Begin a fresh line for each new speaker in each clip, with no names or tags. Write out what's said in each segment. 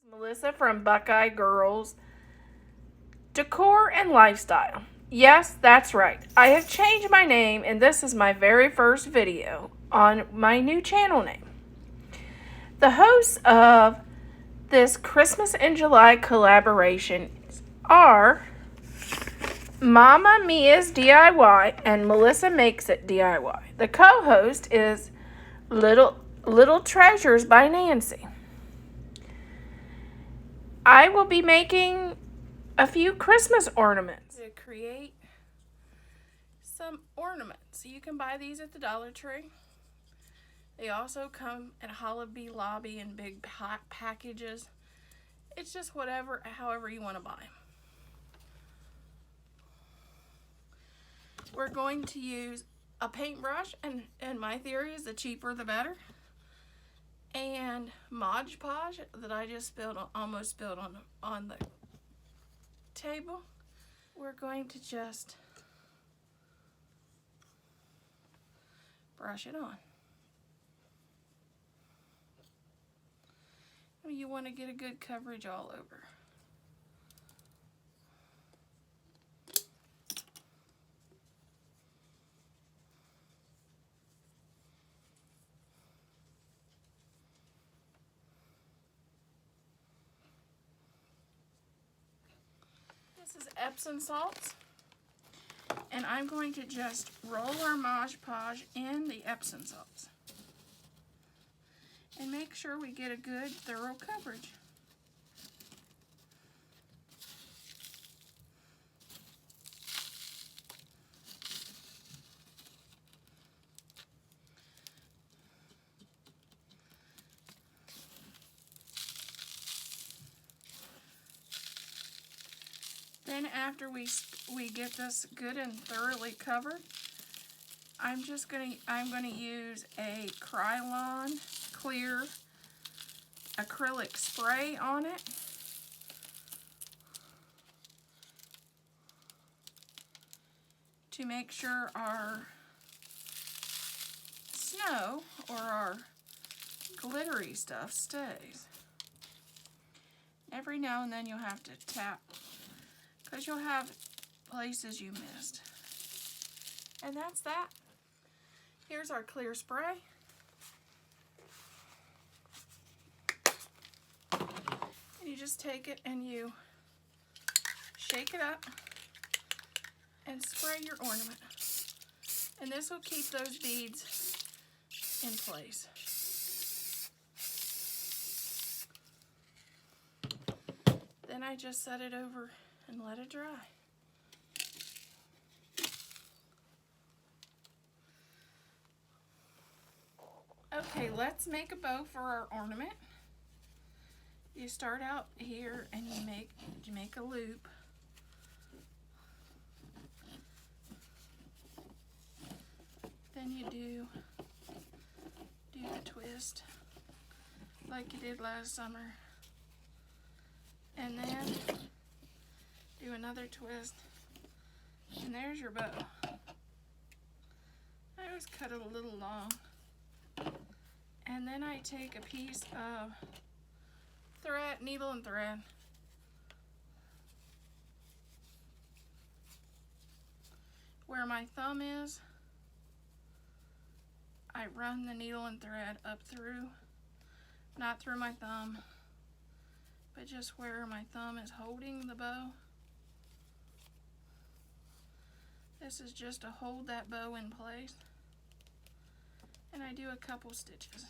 Melissa from Buckeye Girls Decor and Lifestyle. Yes, that's right. I have changed my name, and this is my very first video on my new channel name. The hosts of this Christmas in July collaboration are Mama Mia's DIY and Melissa Makes It DIY. The co-host is Little Treasures by Nancy. I will be making a few Christmas ornaments to create some ornaments. You can buy these at the Dollar Tree. They also come at Hobby Lobby in big packages. It's just however you want to buy them. We're going to use a paintbrush, and my theory is the cheaper the better. And Mod Podge that I just almost spilled on the table. We're going to just brush it on. You want to get a good coverage all over. This is Epsom salts, and I'm going to just roll our Mod Podge in the Epsom salts and make sure we get a good thorough coverage. Then after we get this good and thoroughly covered, I'm going to use a Krylon clear acrylic spray on it. To make sure our snow or our glittery stuff stays. Every now and then you'll have to tap, because you'll have places you missed. And that's that. Here's our clear spray. And you just take it and you shake it up and spray your ornament. And this will keep those beads in place. Then I just set it over and let it dry. Okay, let's make a bow for our ornament. You start out here and you make a loop. Then you do the twist like you did last summer. And then do another twist, and there's your bow. I always cut it a little long, and then I take a piece of thread, needle and thread, where my thumb is. I run the needle and thread up through, not through my thumb, but just where my thumb is holding the bow. This is just to hold that bow in place. And I do a couple stitches.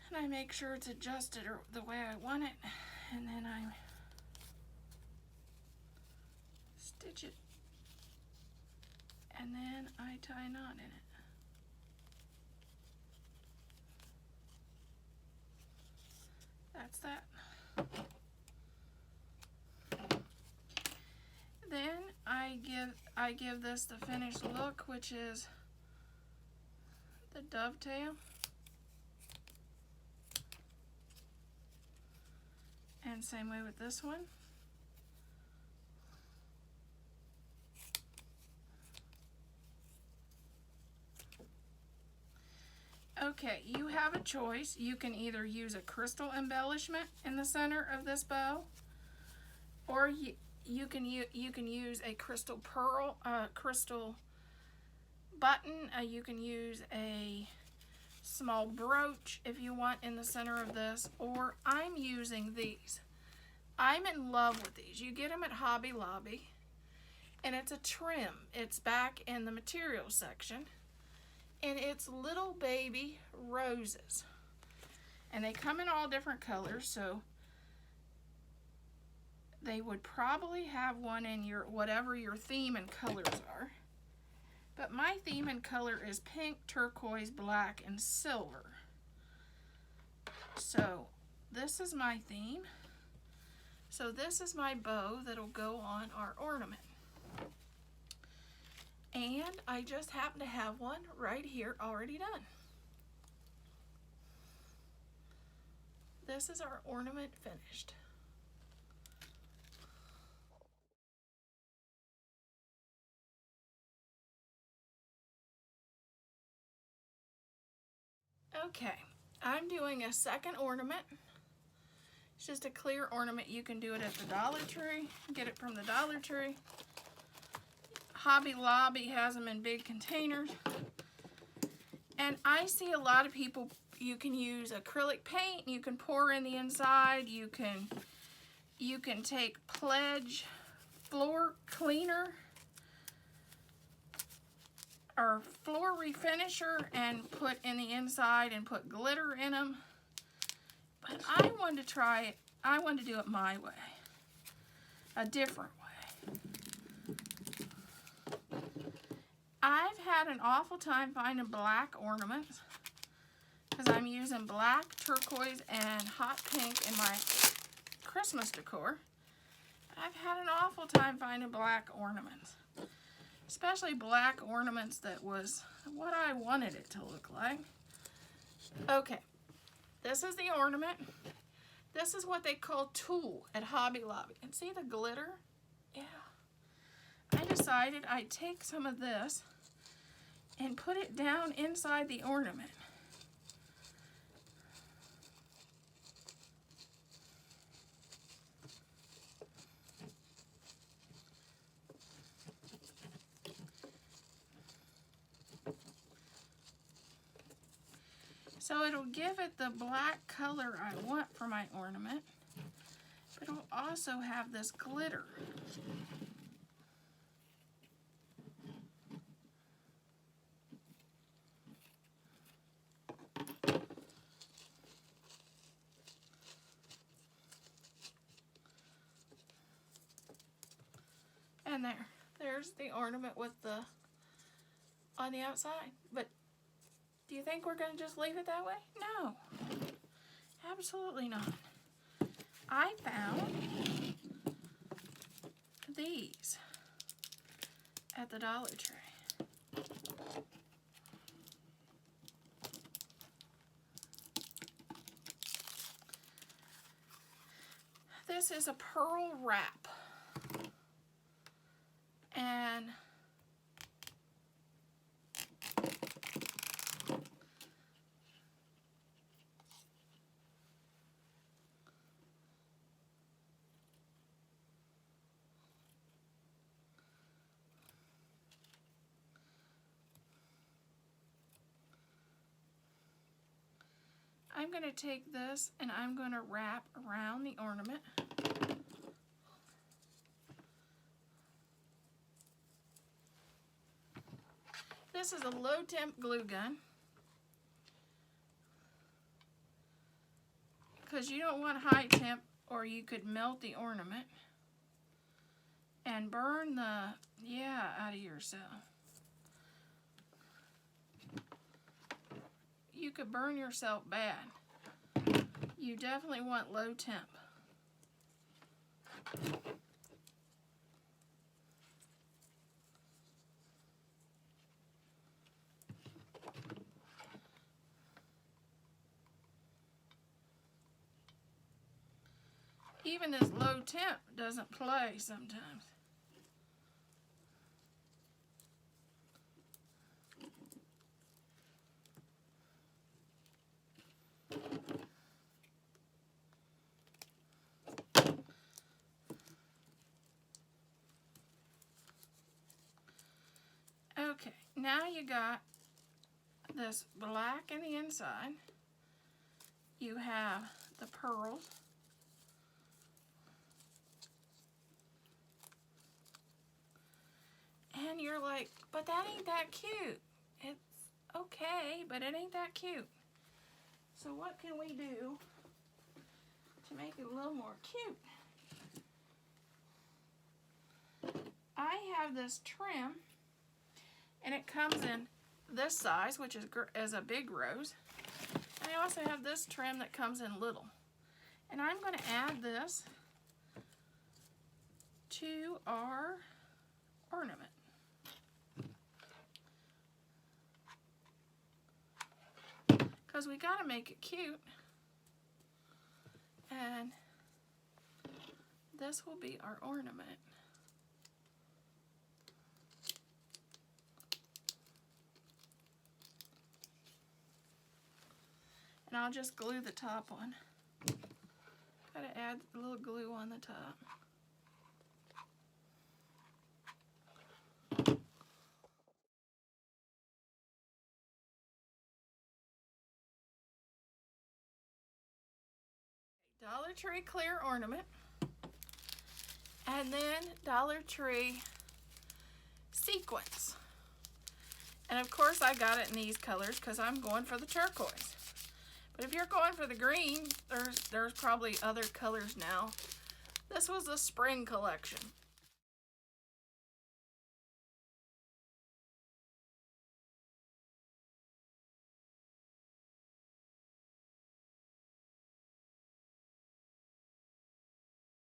And I make sure it's adjusted the way I want it, and then I stitch it, and then I tie a knot in it. That's that. Then I give this the finished look, which is the dovetail. And same way with this one. Okay, you have a choice. You can either use a crystal embellishment in the center of this bow, or you can use a crystal pearl, crystal button. You can use a small brooch if you want in the center of this, or I'm using these. I'm in love with these. You get them at Hobby Lobby, and it's a trim. It's back in the materials section. And it's little baby roses. And they come in all different colors, so they would probably have one in your whatever your theme and colors are. But my theme and color is pink, turquoise, black, and silver. So this is my theme. So this is my bow that'll go on our ornament. And I just happen to have one right here already done. This is our ornament finished. Okay, I'm doing a second ornament. It's just a clear ornament. You can do it at the Dollar Tree, get it from the Dollar Tree. Hobby Lobby has them in big containers. And I see a lot of people, you can use acrylic paint, you can pour in the inside, you can take Pledge floor cleaner or floor refinisher and put in the inside and put glitter in them. But I wanted to try it, I wanted to do it my way, a different way. I've had an awful time finding black ornaments because I'm using black, turquoise, and hot pink in my Christmas decor. I've had an awful time finding black ornaments, especially black ornaments that was what I wanted it to look like. Okay, this is the ornament. This is what they call tulle at Hobby Lobby. And see the glitter? Yeah. I decided I'd take some of this and put it down inside the ornament. So it'll give it the black color I want for my ornament, but it'll also have this glitter. And there's the ornament with the on the outside. But do you think we're going to just leave it that way? No, absolutely not. I found these at the Dollar Tree. This is a pearl wrap. And I'm going to take this and I'm going to wrap around the ornament. This is a low temp glue gun because you don't want high temp or you could melt the ornament and burn the out of yourself. You could burn yourself bad. You definitely want low temp. Even this low temp doesn't play sometimes. Okay, now you got this black in the inside. You have the pearls. And you're like, but that ain't that cute. It's okay, but it ain't that cute. So what can we do to make it a little more cute? I have this trim, and it comes in this size, which is a big rose. And I also have this trim that comes in little. And I'm going to add this to our ornament. Because we got to make it cute. And this will be our ornament. And I'll just glue the top on. Gotta add a little glue on the top. Dollar Tree clear ornament. And then Dollar Tree sequins. And of course I got it in these colors because I'm going for the turquoise. But if you're going for the green, there's probably other colors now. This was a spring collection.